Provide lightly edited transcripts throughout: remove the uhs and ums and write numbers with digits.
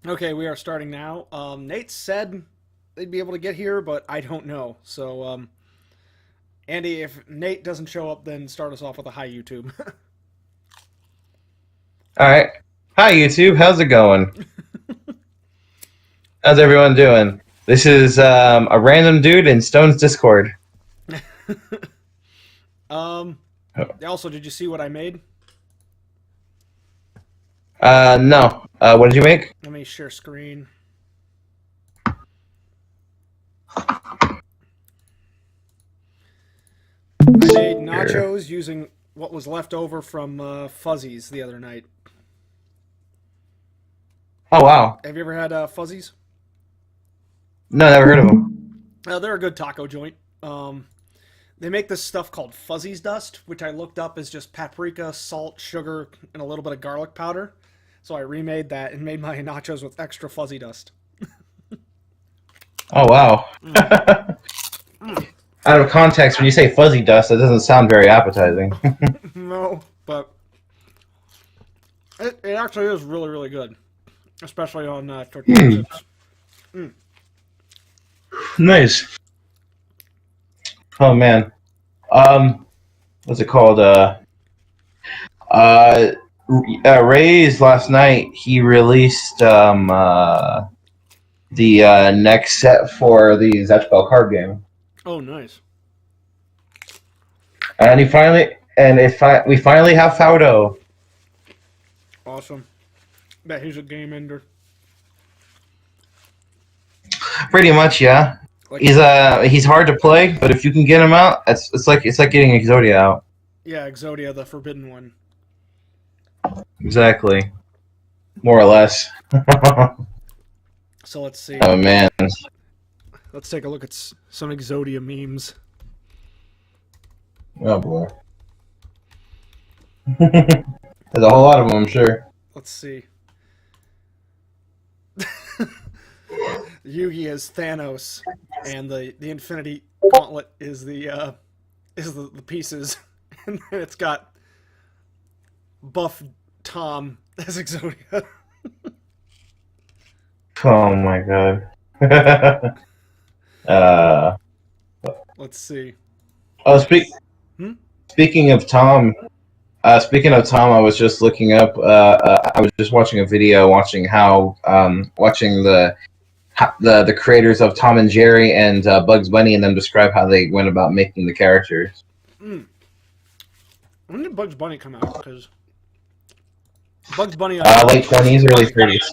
Okay, we are starting now. Nate said they'd be able to get here, but I don't know. So, Andy, if Nate doesn't show up, then start us off with a hi YouTube. All right. Hi, YouTube. How's it going? How's everyone doing? This is a random dude in Stone's Discord. um, also, did you see what I made? No. What did you make? Let me share screen. I made Here. nachos using what was left over from Fuzzies the other night. Oh, wow. Have you ever had Fuzzies? No, never heard of him. They're a good taco joint. They make this stuff called Fuzzies dust, which I looked up as just paprika, salt, sugar, and a little bit of garlic powder. So I remade that and made my nachos with extra fuzzy dust. Oh, wow. Mm. Mm. Out of context, when you say fuzzy dust, that doesn't sound very appetizing. No, but it actually is really, really good, especially on tortilla Hmm. chips. Mm. Nice. Oh, man. What's it called? Uh, Ray's last night, he released the next set for the Zatchbell card game. Oh, nice. And he finally, and we finally have Faudo. Awesome. Bet he's a game ender. Pretty much, yeah. Like, He's hard to play, but if you can get him out, it's like getting Exodia out. yeah, Exodia, the forbidden one. Exactly, more or less. So let's see. Oh man, Let's take a look at some Exodia memes. oh boy. There's a whole lot of them, I'm sure. Let's see. Yugi is Thanos, and the Infinity Gauntlet is the pieces, and then it's got Buff Tom as Exodia. Oh my god. uh, Let's see. oh, Hmm? speaking of Tom, I was just looking up. I was just watching a video, watching how watching the creators of Tom and Jerry and Bugs Bunny and them describe how they went about making the characters. Mm. When did Bugs Bunny come out? Because Bugs Bunny, Late 20s, early 30s.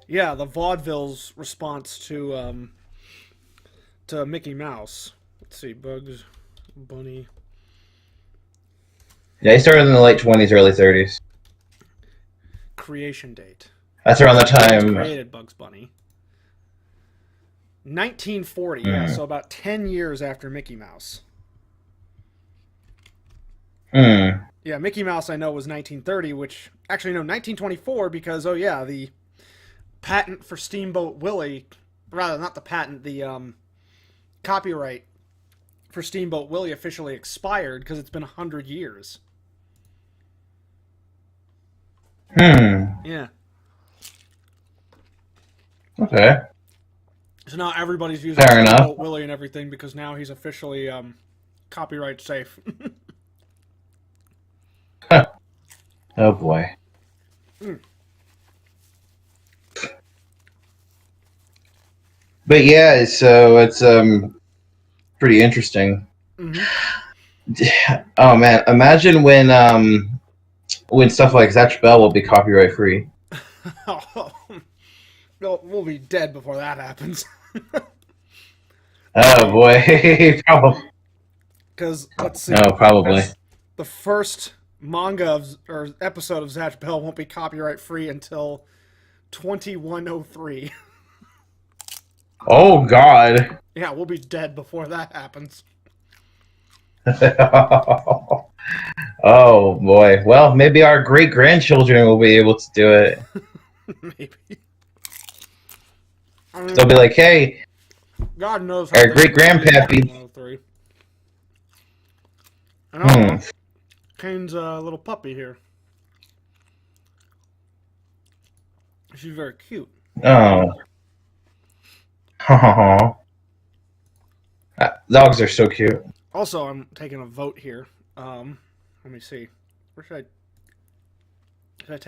yeah, the vaudevilles response to Mickey Mouse. Let's see, Bugs Bunny Yeah, he started in the late 20s, early 30s. creation date. That's around the Who time. created Bugs Bunny? 1940, yeah, Mm, so about 10 years after Mickey Mouse. mm, Yeah, Mickey Mouse I know was 1930, which actually no, 1924 because oh yeah, the patent for Steamboat Willie, rather not the patent, the copyright for Steamboat Willie officially expired because it's been 100 years. hmm. Yeah. Okay, So now everybody's using fair enough. Steamboat Willie and everything because now he's officially copyright safe. Oh boy. Mm. But yeah, so it's pretty interesting. Mm-hmm. Oh man, imagine when stuff like Zatch Bell will be copyright free. We'll be dead before that happens. Oh boy, probably. Because let's see, No, probably. the first manga or episode of Zatch Bell won't be copyright free until 2103. Oh God. Yeah, we'll be dead before that happens. Oh boy. Well, maybe our great grandchildren will be able to do it. Maybe. I They'll mean, be like, "Hey, God knows how our things great are going to be in grandpappy." 2103. And Hmm. Kane's a little puppy here. She's very cute. Oh. Dogs are so cute. Also, I'm taking a vote here. Let me see. Where should I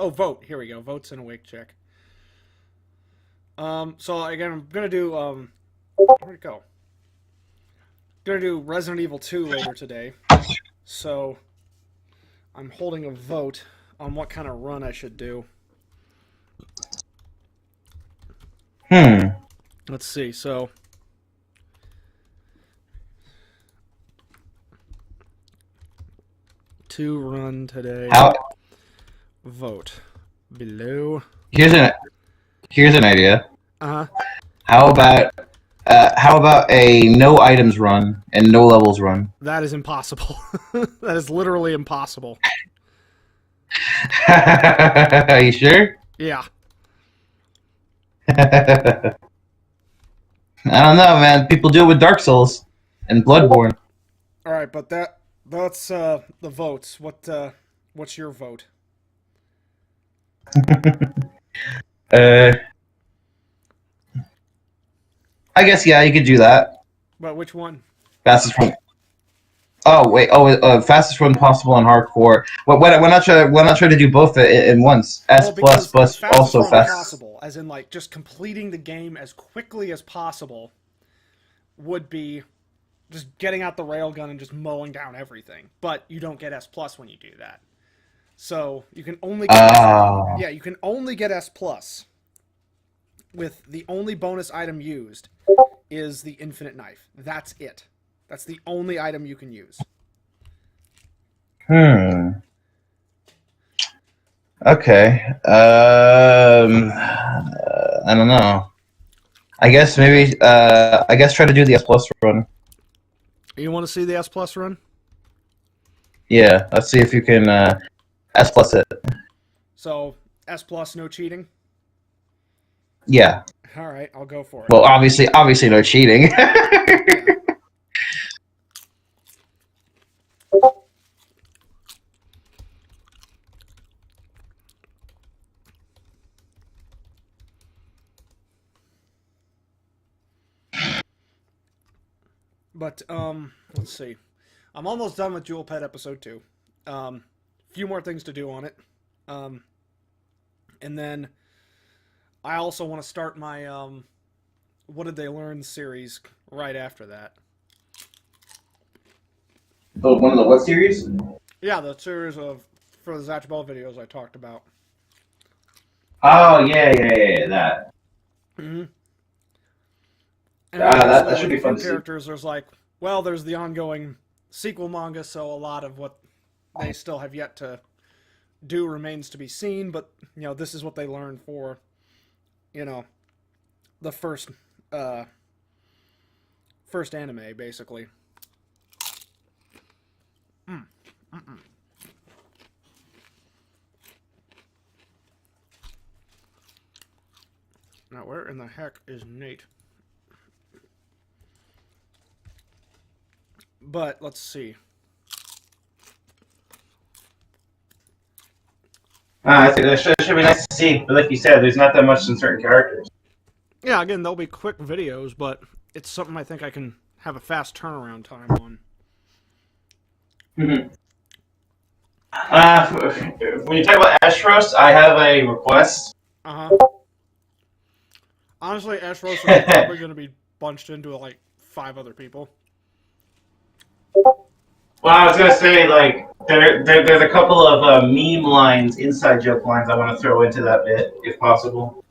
vote. Here we go. Votes and a wake check. So again, I'm gonna do where'd it go? Gonna do Resident Evil 2 later today. So I'm holding a vote on what kind of run I should do. Let's see. So to run today. Vote below. Here's an idea. Uh-huh. How about a no items run and no levels run? That is impossible. That is literally impossible. Are you sure? Yeah. I don't know, man. People do it with Dark Souls and Bloodborne. All right, but that's the votes. What's your vote? I guess yeah, you could do that. But which one? Fastest run. Oh wait. Fastest run possible on hardcore. Why not try to do both in once? S plus also fast. Possible, as in like just completing the game as quickly as possible, would be just getting out the railgun and just mowing down everything. But you don't get S plus when you do that. So you can only get you can only get S plus with the only bonus item used is the infinite knife. That's it. That's the only item you can use. Okay. I don't know. I guess maybe. I guess try to do the S plus run. You want to see the S plus run? Yeah. Let's see if you can S plus it. So S plus, no cheating. Yeah. All right, I'll go for it. Well, obviously no cheating. But let's see. I'm almost done with Jewel Pet episode 2. Few more things to do on it. And then I also want to start my What Did They Learn series right after that. Oh, one of the what series? Yeah, the series for the Zatch Ball videos I talked about. Oh yeah, that. Mm-hmm. And that should be fun to see. Characters, there's there's the ongoing sequel manga, so a lot of what they still have yet to do remains to be seen, but this is what they learned for the first anime, basically. Now where in the heck is Nate? But let's see. That should be nice to see. But like you said, there's not that much in certain characters. Yeah, again, they'll be quick videos, but it's something I think I can have a fast turnaround time on. Mm-hmm. When you talk about Ashros, I have a request. Honestly, Ashros is probably going to be bunched into 5 other people. Well, I was gonna say there's a couple of meme lines, inside joke lines I want to throw into that bit if possible.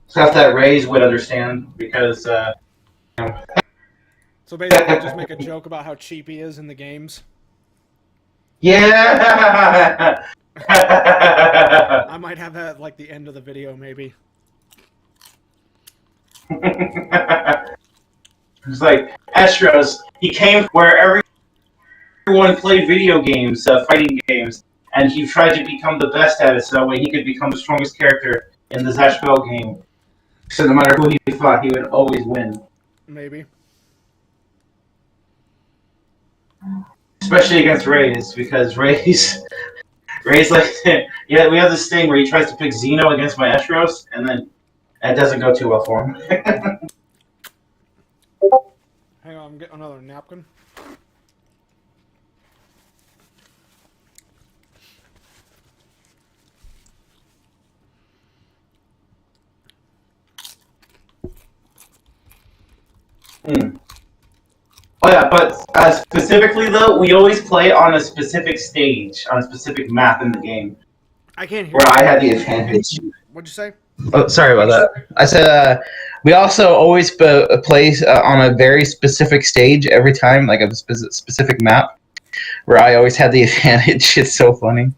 Stuff that Rays would understand because. So basically, just make a joke about how cheap he is in the games. Yeah. I might have that at the end of the video, maybe. It's like Astros. He came where everyone played video games, fighting games, and he tried to become the best at it, so that way he could become the strongest character in the Zatch Bell game. So no matter who he fought, he would always win. Maybe. Especially against Rays, because Rays Yeah, we have this thing where he tries to pick Xeno against my Estros, and then it doesn't go too well for him. Hang on, I'm getting another napkin. Oh yeah, but specifically though, we always play on a specific stage, on a specific map in the game, I can't hear where you. I had the advantage. What'd you say? Oh, sorry about that. I said we also always play on a very specific stage every time, like a specific map, where I always had the advantage. It's so funny.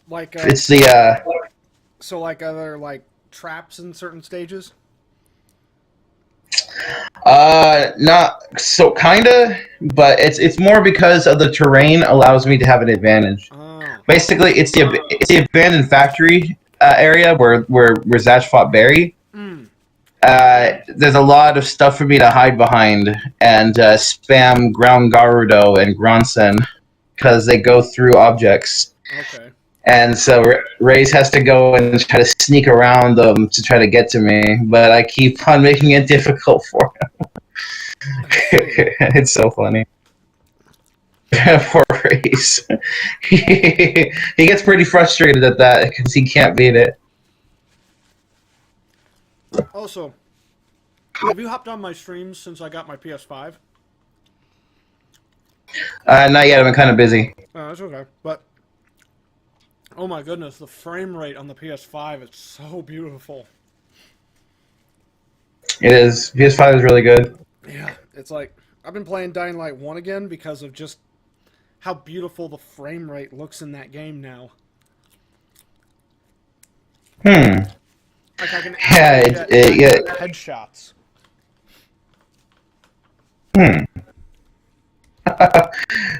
Like, It's the so like other like traps in certain stages. not so kinda, but it's more because of the terrain allows me to have an advantage. Oh. Basically, it's the abandoned factory area where Zash fought Barry. Mm. There's a lot of stuff for me to hide behind and spam Ground Garudo and Gronson because they go through objects. Okay. And so Reyes has to go and try to sneak around them to try to get to me, but I keep on making it difficult for him. It's so funny. Poor Reyes. He gets pretty frustrated at that because he can't beat it. Also, have you hopped on my streams since I got my PS5? Not yet. I've been kind of busy. Oh, that's okay. But oh my goodness, the frame rate on the PS5 is so beautiful. It is. PS5 is really good. Yeah, it's like I've been playing Dying Light 1 again because of just how beautiful the frame rate looks in that game now. Like I can get headshots.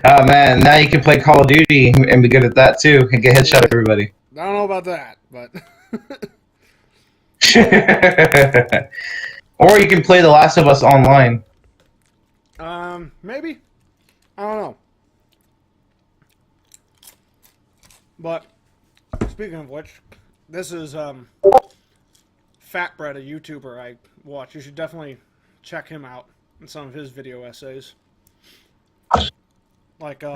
Oh man, now you can play Call of Duty and be good at that too, and get headshot everybody. I don't know about that, but or you can play The Last of Us online. maybe. I don't know. But speaking of which, this is Fatbread, a YouTuber I watch. You should definitely check him out in some of his video essays. Like this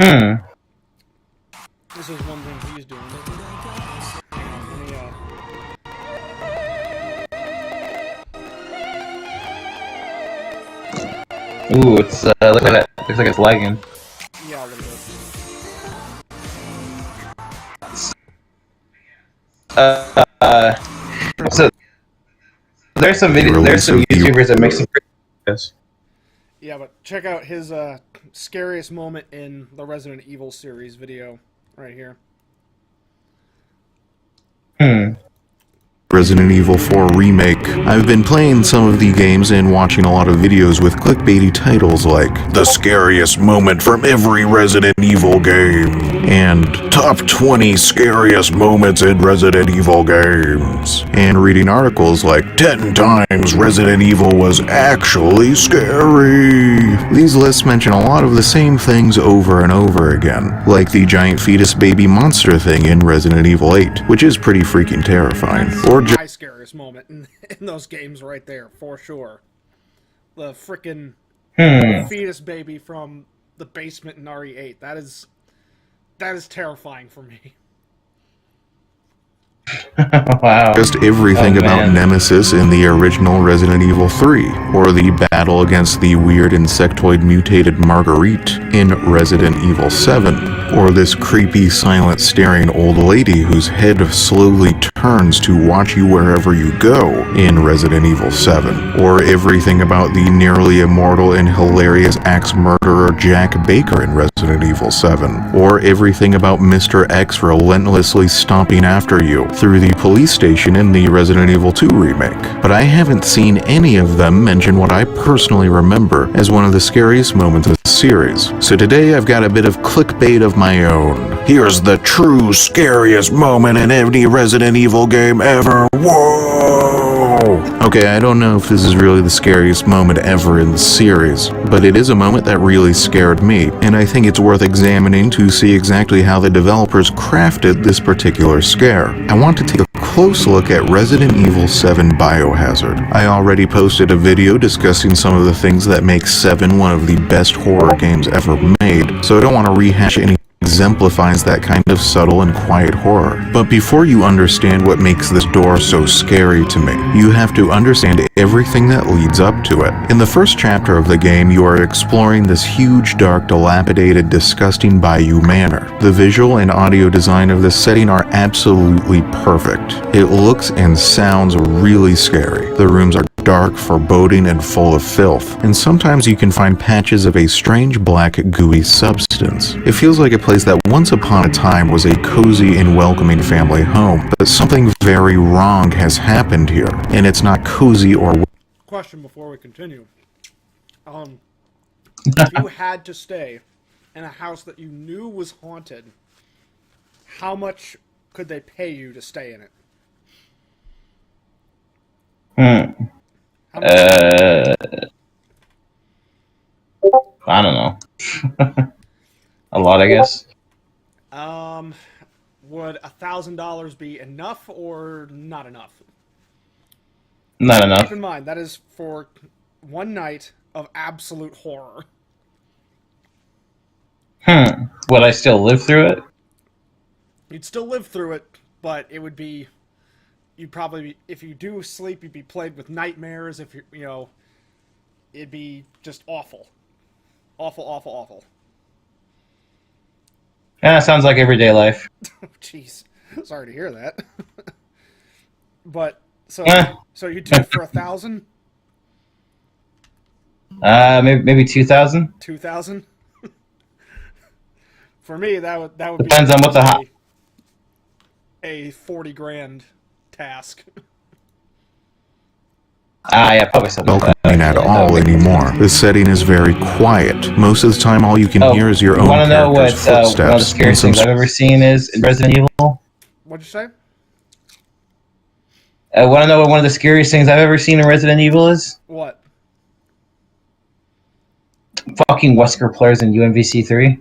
is one thing he's doing. Ooh, it's looks like it's lagging. Yeah, a little bit. So there's some YouTubers that make some videos. Yeah, but check out his scariest moment in the Resident Evil series video right here. Resident Evil 4 Remake. I've been playing some of the games and watching a lot of videos with clickbaity titles like The Scariest Moment from Every Resident Evil Game and Top 20 Scariest Moments in Resident Evil Games, and reading articles like 10 times Resident Evil was actually scary. These lists mention a lot of the same things over and over again, like the giant fetus baby monster thing in Resident Evil 8, which is pretty freaking terrifying. Or My scariest moment in those games right there, for sure. The frickin' fetus baby from the basement in RE8. That is terrifying for me. Wow. just everything about Nemesis in the original Resident Evil 3, or the battle against the weird insectoid mutated Marguerite in Resident Evil 7, or this creepy silent staring old lady whose head slowly turns to watch you wherever you go in Resident Evil 7, or everything about the nearly immortal and hilarious axe murderer Jack Baker in Resident Evil 7, or everything about Mr. X relentlessly stomping after you through the police station in the Resident Evil 2 remake. But I haven't seen any of them mention what I personally remember as one of the scariest moments of the series. So today I've got a bit of clickbait of my own. Here's the true scariest moment in any Resident Evil game ever. Whoa! Okay, I don't know if this is really the scariest moment ever in the series, but it is a moment that really scared me, and I think it's worth examining to see exactly how the developers crafted this particular scare. I want to take a close look at Resident Evil 7 Biohazard. I already posted a video discussing some of the things that make 7 one of the best horror games ever made, so I don't want to rehash any exemplifies that kind of subtle and quiet horror. But before you understand what makes this door so scary to me, you have to understand everything that leads up to it. In the first chapter of the game, you are exploring this huge, dark, dilapidated, disgusting bayou manor. The visual and audio design of this setting are absolutely perfect. It looks and sounds really scary. The rooms are dark, foreboding, and full of filth, and sometimes you can find patches of a strange black gooey substance. It feels like a place that once upon a time was a cozy and welcoming family home, but something very wrong has happened here, and it's not cozy or... Question before we continue. If you had to stay in a house that you knew was haunted, how much could they pay you to stay in it? I don't know. A lot, I guess. Would $1,000 be enough or not enough? Not enough. Keep in mind, that is for one night of absolute horror. Would I still live through it? You'd still live through it, but it would be... You'd probably, if you do sleep, you'd be plagued with nightmares. If you it'd be just awful. Awful, awful, awful. Yeah, sounds like everyday life. Jeez. Sorry to hear that. But, so you do it for 1,000? Maybe 2,000? 2,000? For me, that would Depends on what the a 40 grand task. Yeah, probably something like welcoming that. at all anymore. The setting is very quiet. Most of the time, all you can hear is your own want to know what character's one of the footsteps. scariest things I've ever seen is in Resident Evil? What'd you say? Want to know what one of the scariest things I've ever seen in Resident Evil is? What? Fucking Wesker players in UMVC 3.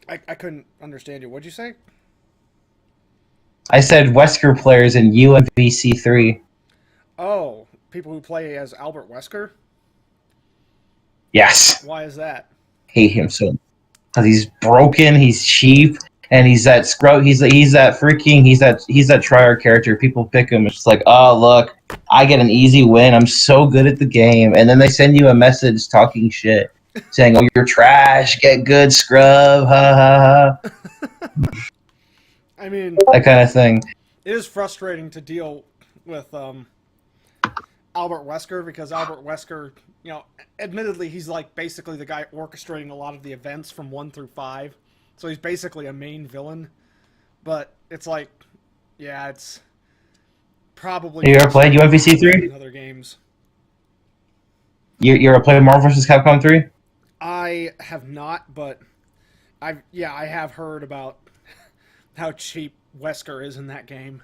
I couldn't understand you. What'd you say? I said Wesker players in UMVC 3. Oh, people who play as Albert Wesker? Yes. Why is that? Hate him so. Because he's broken, he's cheap, and he's that scrub. He's that Triarch character. People pick him. It's just like, oh look, I get an easy win. I'm so good at the game, and then they send you a message talking shit, saying, "Oh, you're trash. Get good, scrub." Ha ha ha. I mean, That kind of thing. it is frustrating to deal with Albert Wesker, because Albert Wesker, admittedly, he's like basically the guy orchestrating a lot of the events from 1 through 5. So he's basically a main villain. But it's like, yeah, it's probably... You ever played UMVC 3? in other games. You ever played Marvel vs. Capcom 3? I have not, but I have heard about how cheap Wesker is in that game.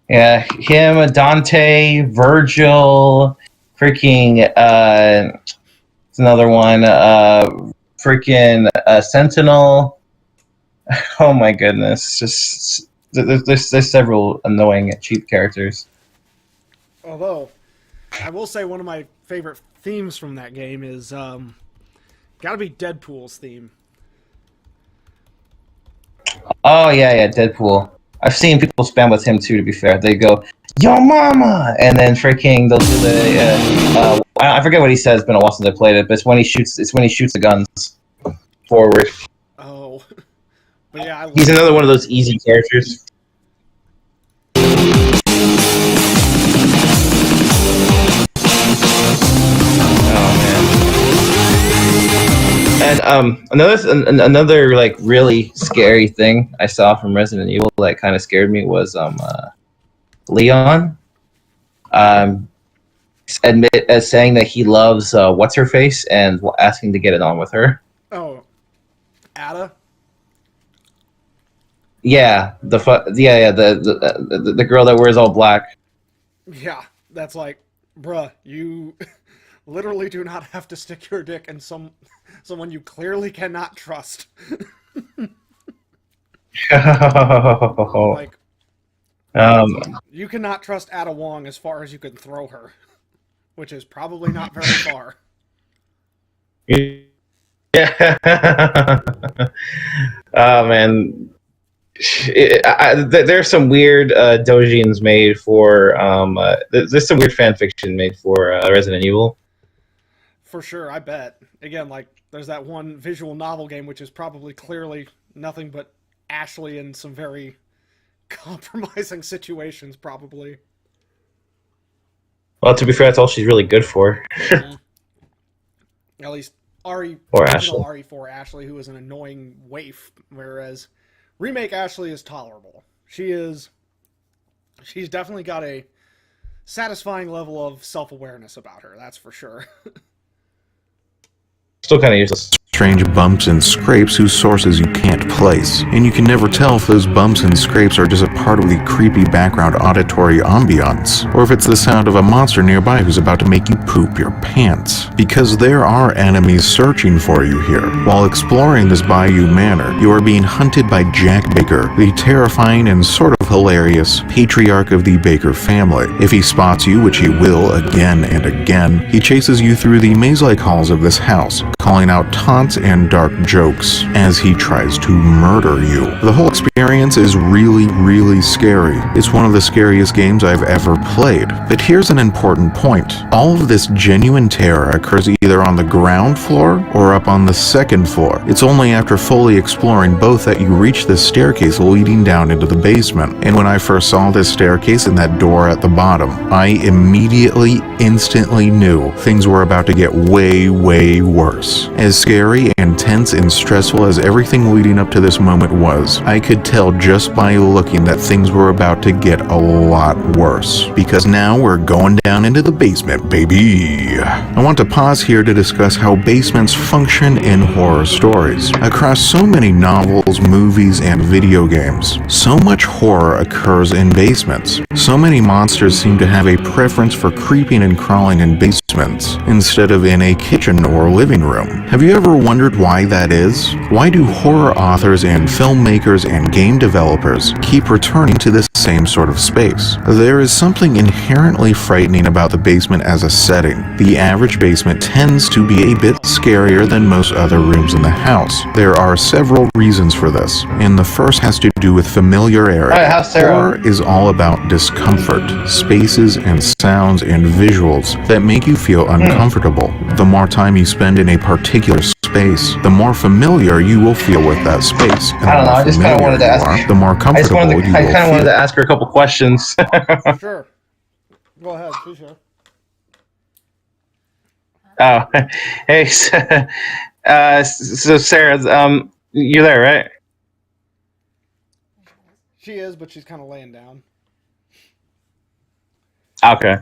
Yeah, him, Dante, Virgil, freaking, it's another one, freaking Sentinel. Oh my goodness, just, there's several annoying, cheap characters. Although, I will say one of my favorite themes from that game is, gotta be Deadpool's theme. Oh yeah, Deadpool. I've seen people spam with him too. To be fair, they go, "Yo, mama," and then freaking they'll do the. I forget what he says. It's been a while since I played it, but it's when he shoots the guns forward. Oh, but yeah, He's another one of those easy characters. And another like really scary thing I saw from Resident Evil that kind of scared me was Leon saying that he loves what's her face and asking to get it on with her. Oh, Ada. Yeah, the girl that wears all black. Yeah, that's like, bruh, you literally do not have to stick your dick in someone you clearly cannot trust. Like, you cannot trust Ada Wong as far as you can throw her, which is probably not very far. Yeah. Oh man, there's some weird dojins made for there's some weird fan fiction made for Resident Evil. For sure, I bet. Again, like, there's that one visual novel game which is probably clearly nothing but Ashley in some very compromising situations, probably. Well, to be fair, that's all she's really good for. At least RE Or original Ashley. RE4 Ashley, who is an annoying waif, whereas remake Ashley is tolerable. She's definitely got a satisfying level of self-awareness about her, that's for sure. Still kind of useless. Strange bumps and scrapes whose sources you can't place, and you can never tell if those bumps and scrapes are just a part of the creepy background auditory ambiance, or if it's the sound of a monster nearby who's about to make you poop your pants. Because there are enemies searching for you here. While exploring this bayou manor, you are being hunted by Jack Baker, the terrifying and sort of hilarious patriarch of the Baker family. If he spots you, which he will again and again, he chases you through the maze-like halls of this house, calling out taunts and dark jokes as he tries to murder you. The whole experience is really, really scary. It's one of the scariest games I've ever played. But here's an important point. All of this genuine terror occurs either on the ground floor or up on the second floor. It's only after fully exploring both that you reach the staircase leading down into the basement. And when I first saw this staircase and that door at the bottom, I immediately, instantly knew things were about to get way, way worse. As scary and tense and stressful as everything leading up to this moment was, I could tell just by looking that things were about to get a lot worse. Because now we're going down into the basement, baby. I want to pause here to discuss how basements function in horror stories. Across so many novels, movies, and video games, so much horror occurs in basements. So many monsters seem to have a preference for creeping and crawling in basements instead of in a kitchen or living room. Have you ever wondered why that is? Why do horror authors and filmmakers and game developers keep returning to this same sort of space? There is something inherently frightening about the basement as a setting. The average basement tends to be a bit scarier than most other rooms in the house. There are several reasons for this, and the first has to do with familiarity. Alright, how's Sarah? Horror is all about discomfort, spaces and sounds and visuals that make you feel uncomfortable. The more time you spend in a particular space, the more familiar you will feel with that space. And I don't know, I just kind of wanted to ask. The more comfortable you will feel. I kind of wanted to ask her a couple questions. Sure. Go ahead, please, sure. Oh, hey, so Sarah, you're there, right? She is, but she's kind of laying down. Okay.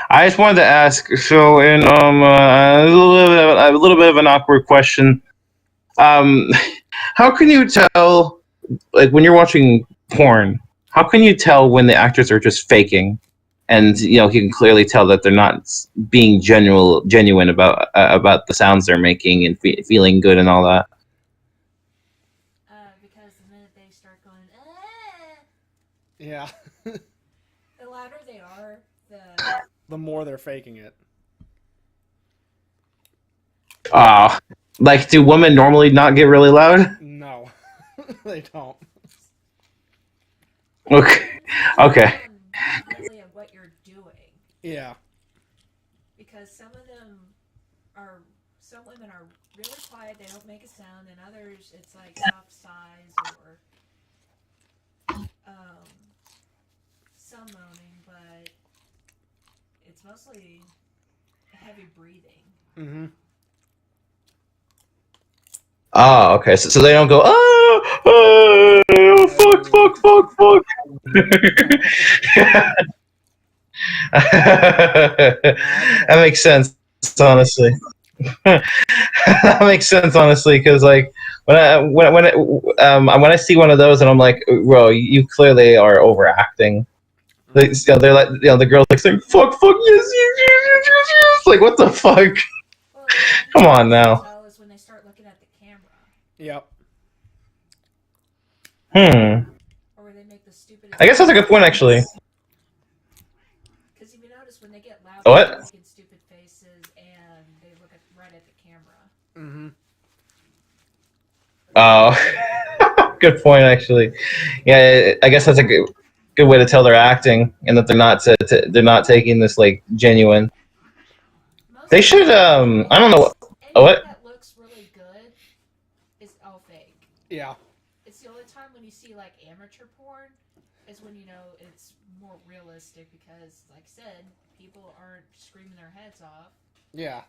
I just wanted to ask. So, in a little bit of an awkward question. How can you tell, like, when you're watching porn? How can you tell when the actors are just faking, and you can clearly tell that they're not being genuine about the sounds they're making and feeling good and all that? Because the minute they start going, Yeah. the louder they are, The more they're faking it. Like, do women normally not get really loud? No. They don't. Okay. Really of what you're doing. Yeah. Because some women are really quiet, they don't make a sound, and others it's like soft sighs or some moaning, but it's mostly heavy breathing. Mm-hmm. Oh, okay. So they don't go, fuck. That makes sense, honestly. That makes sense, honestly, because like when I see one of those and I'm like, bro, you clearly are overacting. They're like, the girl's like saying, fuck, fuck, yes, yes, yes, yes, yes, yes. Like, what the fuck? Well, yeah, Come on you can now. tell is when they start looking at the camera, Yep. or where they make the stupidest. I guess that's a good point, actually. Because if you notice, when they get loud, What? they're making stupid faces, and they look right at the camera. Mm-hmm. Oh, good point, actually. Yeah, I guess that's a good way to tell they're acting and that they're not taking this like genuine. They should I don't know Anything what. that looks really good is all fake. Yeah. It's the only time when you see like amateur porn is when you know it's more realistic because, like I said, people aren't screaming their heads off Yeah.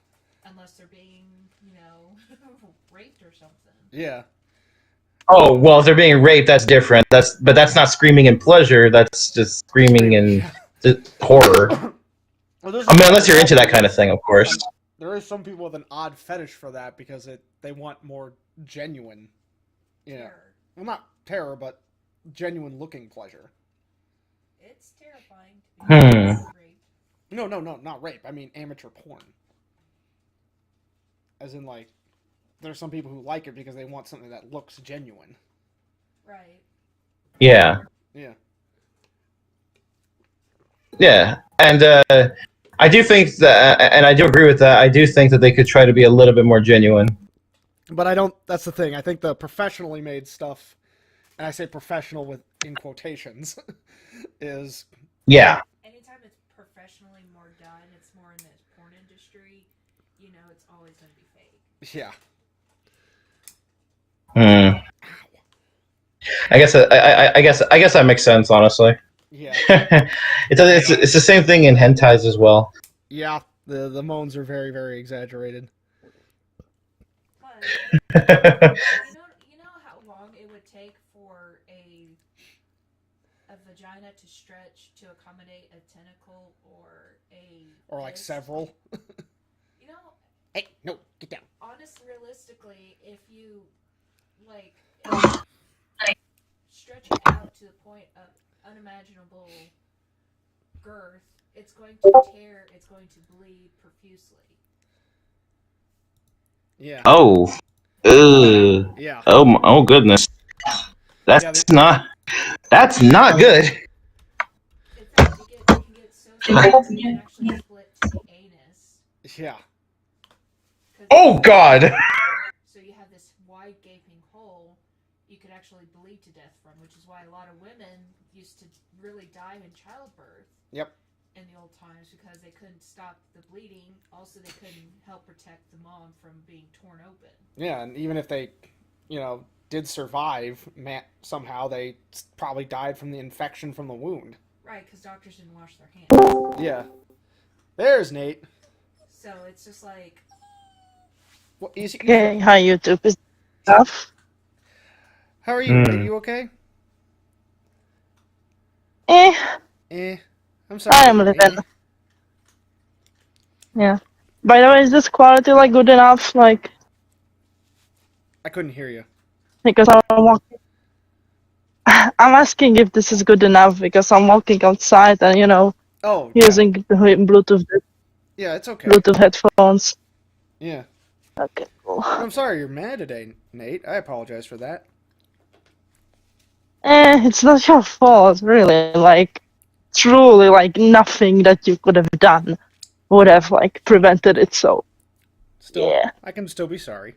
unless they're being, raped or something. Yeah. Oh well, if they're being raped, that's different. But that's not screaming in pleasure. That's just screaming in horror. Well, I mean, unless you're into that kind of thing, of course. There is some people with an odd fetish for that because they want more genuine, Terror. well, not terror, but genuine looking pleasure. It's terrifying to be raped. No, not rape. I mean amateur porn. As in, like, there's some people who like it because they want something that looks genuine. Right. Yeah. Yeah. Yeah, and I do think that, and I do agree with that. I do think that they could try to be a little bit more genuine. But I don't. That's the thing. I think the professionally made stuff, and I say professional with in quotations, is Yeah. Anytime it's professionally more done, it's more in the porn industry, it's always going to be fake. yeah. I guess I guess that makes sense, honestly. Yeah. It's the same thing in hentais as well. Yeah. The moans are very, very exaggerated. But you know how long it would take for a vagina to stretch to accommodate a tentacle or like fist? several. You know, Hey, no, get down. honestly, realistically, if you stretch it out to the point of unimaginable girth, it's going to tear, it's going to bleed profusely. Yeah. Oh. Ugh. Yeah. Oh goodness. That's not good. In fact, it can get so small it can actually split to the anus. Yeah. Oh God. So you have this wide gaping hole you could actually bleed to death from, which is why a lot of women used to really die in childbirth. Yep. In the old times, because they couldn't stop the bleeding. Also, they couldn't help protect the mom from being torn open. Yeah, and even if they, did survive, somehow they probably died from the infection from the wound. Right, because doctors didn't wash their hands. Yeah. There's Nate. So it's just like. What, is he, Okay, hi YouTube. Is stuff? How are you? Are you okay? I'm sorry. I am living. Yeah. By the way, is this quality like good enough? Like, I couldn't hear you. because I'm walking. I'm asking if this is good enough because I'm walking outside and Oh, using Bluetooth yeah, it's okay. Bluetooth headphones. Yeah. Okay, cool. I'm sorry you're mad today, Nate. I apologize for that. It's not your fault, really. Like, truly, like nothing that you could have done would have like prevented it. So, Still, yeah. I can still be sorry.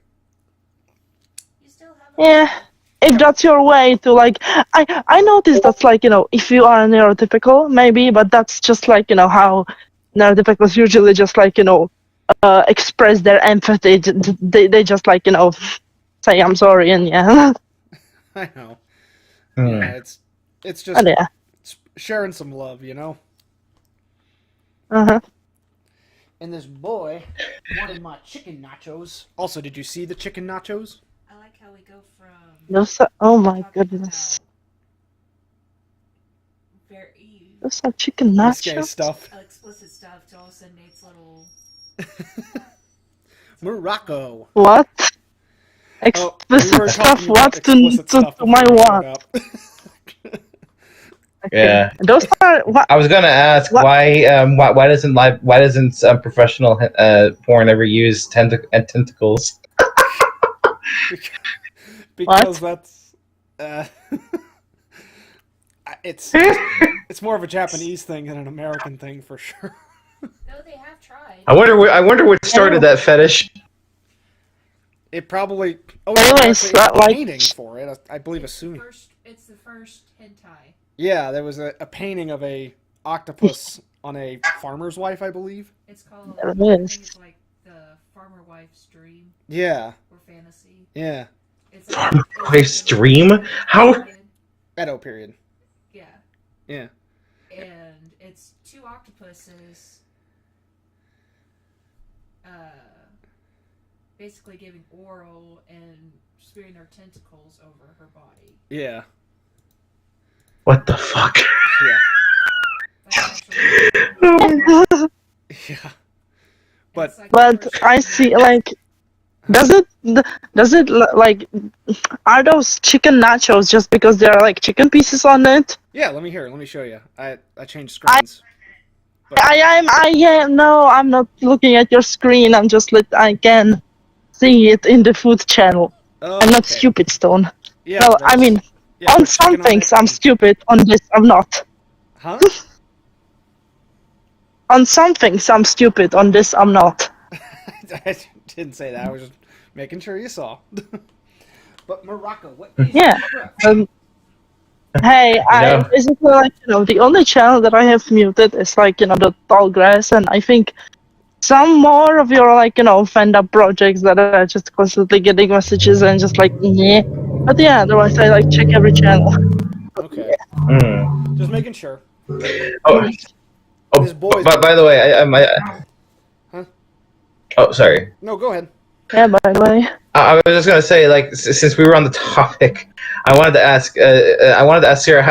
You still have Yeah. If that's your way to like, I noticed that's like if you are neurotypical maybe, but that's just like how neurotypicals usually just like express their empathy. They just like say I'm sorry and yeah. I know. Hmm. Yeah, it's just And yeah. it's sharing some love, Uh-huh. And this boy wanted my chicken nachos. Also, did you see the chicken nachos? I like how we go from. Oh my talking goodness. about very Those are chicken Risque nachos. stuff. explicit stuff to all of a sudden Nate's little. Morocco. What? Oh, we Explicit were stuff? talking about What explicit stuff to my before we showed what? up. Okay. Yeah. Those are what? I was gonna ask What? why doesn't professional porn ever use tentacles? Because that's it's more of a Japanese thing than an American thing for sure. No, they have tried. I wonder what started that fetish. It probably. Oh, Anyways, there's actually a like- painting for it. I believe a Sunni. It's the first hentai. Yeah, there was a painting of a octopus on a farmer's wife, I believe. It's called. There it I think is. it's like the farmer wife's dream Yeah, or fantasy. yeah. It's Wife's dream? How? Edo period. Yeah, Yeah. and it's two octopuses. Basically giving oral and spearing their tentacles over her body. Yeah. What the fuck? Yeah. That's actually. Yeah. It's like But the first I see, like, does it like, are those chicken nachos just because there are like chicken pieces on it? Yeah, let me show you. I changed screens. No, I'm not looking at your screen. I can see it in the food channel. Oh, I'm not okay. stupid, Stone. Yeah, Well, I there's- mean, yeah, on there's some chicken things it. I'm stupid, on this I'm not. Huh? On some things I'm stupid, on this I'm not. I didn't say that. I was just making sure you saw. But Morocco, what is Yeah. Hey, know. basically, like, the only channel that I have muted is, like, the tall grass, and I think some more of your, like, Fandom projects that are just constantly getting messages and just like, yeah. But yeah, otherwise I, like, check every channel. Okay. Mm. Just making sure. Oh, This boy's- but by the way, Huh? Oh, sorry. No, go ahead. Yeah, by the way. I was just gonna say, like, since we were on the topic, I wanted to ask Sarah,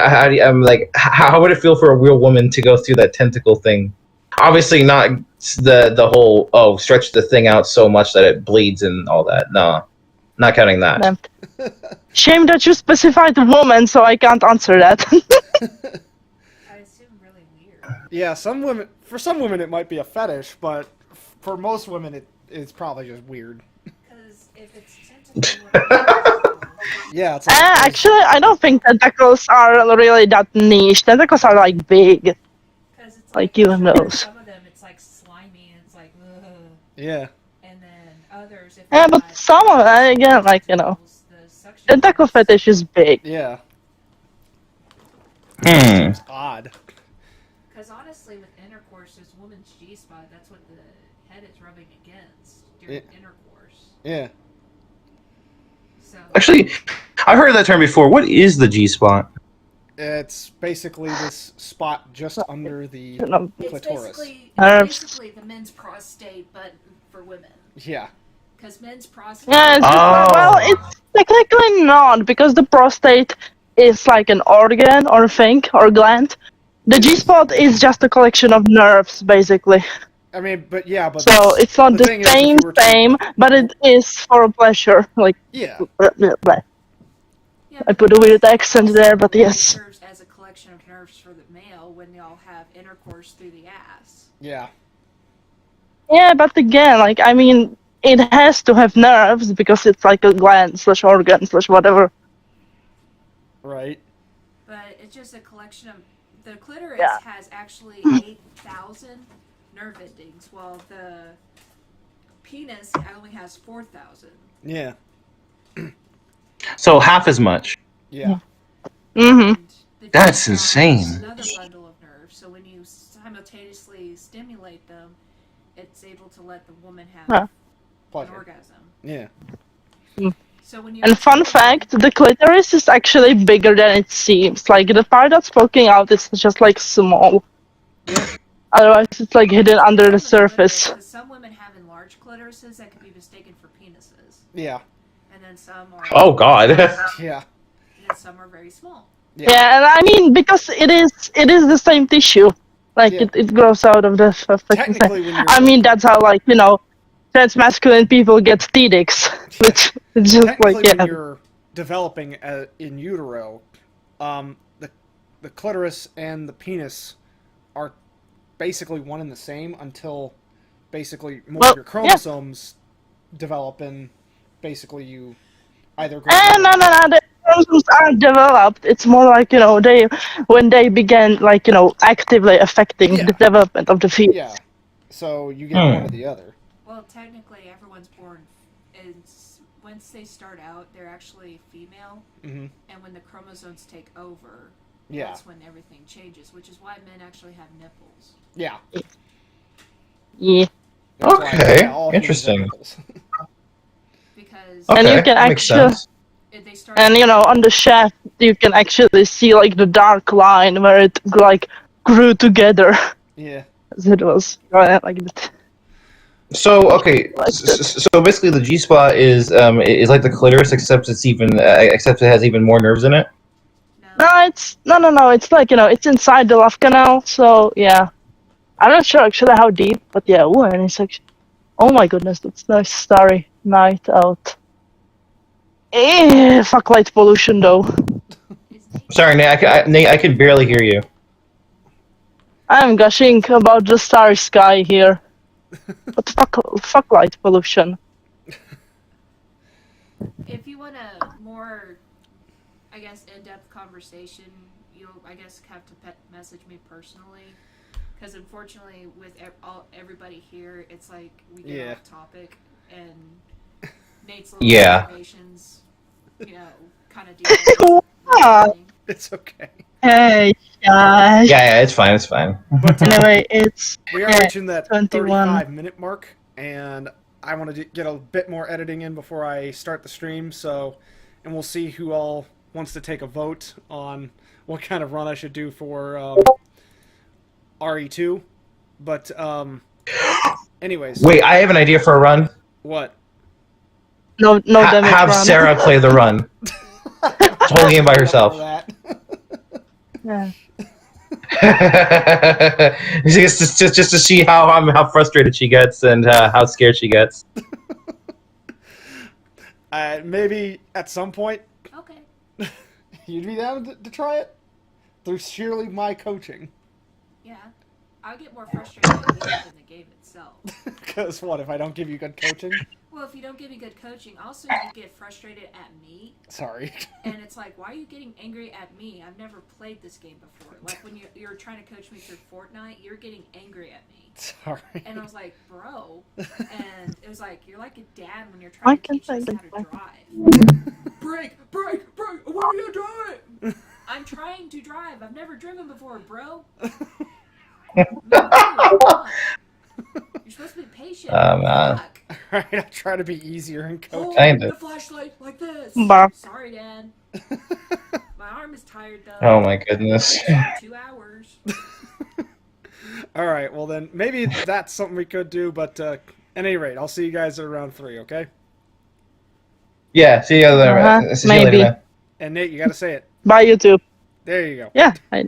how would it feel for a real woman to go through that tentacle thing? Obviously, not the whole stretch the thing out so much that it bleeds and all that. No, not counting that. No. Shame that you specified woman, so I can't answer that. I assume really weird. Yeah, for some women it might be a fetish, but for most women it's probably just weird. Because if it's tentacle, Yeah, it's like, Actually, I don't think tentacles are really that niche. Tentacles are, like, big. because it's Like you know. Some of them it's like slimy and it's like ugh. yeah. And then others if Yeah, they but have some of them, again, like, tentacles, the suction tentacle force- fetish is big. Yeah. Hmm. It's odd. Because honestly, with intercourse, this woman's G spot, that's what the head is rubbing against during intercourse. Yeah. So Actually, I've heard that term before. What is the G spot? It's basically this spot just under the it's clitoris. basically the men's prostate, but for women. Yeah. Because men's prostate. Yeah, it's just well, it's technically not, because the prostate is like an organ or thing or gland. The G spot is just a collection of nerves, basically. I mean, but yeah, but So it's not the the thing is, if same, you were to- but it is for pleasure. Like, yeah. Yeah, I put a weird accent there, but yes. It serves as a collection of nerves for the male when y'all have intercourse through the ass. Yeah. Yeah, but again, like, I mean, it has to have nerves because it's like a gland / organ / whatever. Right. But it's just a collection of. The clitoris Yeah. has actually 8,000 nerve endings, while the penis only has 4,000. Yeah. So half as much. Yeah. Mm-hmm. And the That's G-spot insane. is another bundle of nerves, so when you simultaneously stimulate them, it's able to let the woman have Huh. an Pleasure. orgasm. Yeah. So when you And fun fact, the clitoris is actually bigger than it seems. Like, the part that's poking out is just, like, small. Otherwise, it's, like, hidden under the surface. Because some women have enlarged clitorises that can be mistaken for penises, Yeah. and then some are. Oh God. Yeah. And some are very small. Yeah, and I mean, because it is the same tissue. Like, Yeah. it grows out of the fucking Technically, thing. when you're I mean, that's how, like, transmasculine people get TDICs, which is just Technically, like, yeah. when you're developing in utero, the clitoris and the penis are basically one and the same until basically more of your chromosomes develop, and basically you either grow. No. The chromosomes aren't developed. It's more like, when they begin, like, actively affecting the development of the fetus. Yeah. So you get one or the other. Well, technically, everyone's born. Once they start out, they're actually female, Mm-hmm. and when the chromosomes take over, Yeah. that's when everything changes. Which is why men actually have nipples. Yeah. Yeah. That's why, Okay, all humans have interesting. nipples. Because And you Okay, can that makes actually, sense. they start. and on the shaft, you can actually see like the dark line where it like grew together. Yeah. As it was like that. So okay, so basically the G spot is like the clitoris, except except it has even more nerves in it. No, it's no. It's like it's inside the love canal. So yeah, I'm not sure actually how deep, but yeah. Ooh, and it's actually. Oh my goodness, that's nice starry night out. Fuck light pollution though. Sorry, Nate, I can barely hear you. I'm gushing about the starry sky here. But fuck light pollution. If you want a more, I guess, in-depth conversation, you'll, I guess, have to message me personally. Because unfortunately, with everybody here, it's like we get off topic, and Nate's little observations, kind of deal. It's okay. Hey, guys. Yeah, it's fine, it's fine. But Anyway, it's we are reaching that 21. 35-minute mark, and I want to get a bit more editing in before I start the stream. And we'll see who all wants to take a vote on what kind of run I should do for RE2. But anyways. Wait, I have an idea for a run. What? No damage Have run. Sarah play the run. Whole game by herself. Yeah. just to see how frustrated she gets and how scared she gets. Maybe at some point Okay. you'd be down to try it through sheerly my coaching. Yeah. I'll get more frustrated at you than the game itself. Because what if I don't give you good coaching? Well, if you don't give me good coaching, also you get frustrated at me. Sorry. And it's like, why are you getting angry at me? I've never played this game before. Like when you're trying to coach me through Fortnite, you're getting angry at me. Sorry. And I was like, bro. And it was like, you're like a dad when you're trying to teach us how to drive. Break! What are you doing? I'm trying to drive. I've never driven before, bro. You're supposed to be patient. Man. Alright, I'll try to be easier in coaching. Hold Kinda. the flashlight like this. Bah. Sorry, Dad. My arm is tired though. Oh my goodness. 2 hours. Alright, well then, maybe that's something we could do, but at any rate, I'll see you guys at around 3, okay? Yeah, see you later. See you later, maybe. man. And Nate, you gotta say it. Bye, YouTube. There you go. Yeah, I